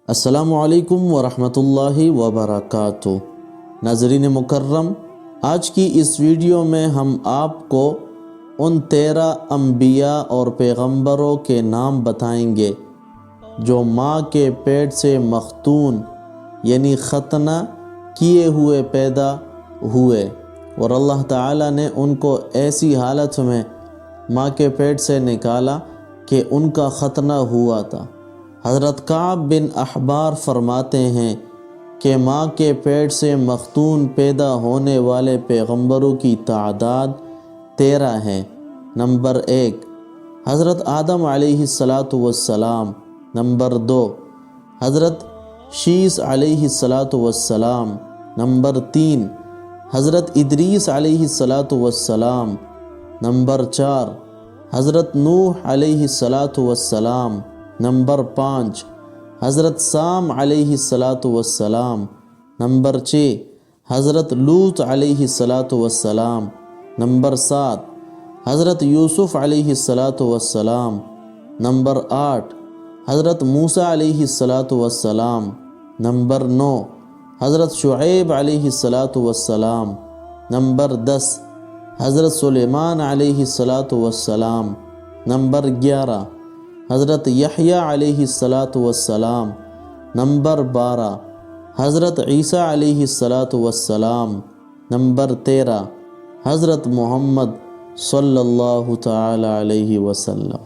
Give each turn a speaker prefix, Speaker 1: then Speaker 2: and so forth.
Speaker 1: السلام علیکم ورحمۃ اللہ وبرکاتہ۔ ناظرین مکرم، آج کی اس ویڈیو میں ہم آپ کو ان 13 انبیاء اور پیغمبروں کے نام بتائیں گے جو ماں کے پیٹ سے مختون یعنی ختنہ کیے ہوئے پیدا ہوئے، اور اللہ تعالیٰ نے ان کو ایسی حالت میں ماں کے پیٹ سے نکالا کہ ان کا ختنہ ہوا تھا۔ حضرت کعب بن احبار فرماتے ہیں کہ ماں کے پیٹ سے مختون پیدا ہونے والے پیغمبروں کی تعداد 13 ہے۔ نمبر 1 حضرت آدم علیہ السلام، نمبر 2 حضرت شیس علیہ السلام، نمبر 3 حضرت ادریس علیہ السلام، نمبر 4 حضرت نوح علیہ السلام، نمبر 5 حضرت سام علیہ السلام، نمبر 6 حضرت لوط علیہ السلام، نمبر 7 حضرت یوسف علیہ السلام، نمبر 8 حضرت موسیٰ علیہ السلام، نمبر 9 حضرت شعیب علیہ السلام، نمبر 10 حضرت سلیمان علیہ السلام، نمبر 11 حضرت یحییٰ علیہ السلام، نمبر 12 حضرت عیسیٰ علیہ السلام، نمبر 13 حضرت محمد صلی اللہ تعالی علیہ وسلم۔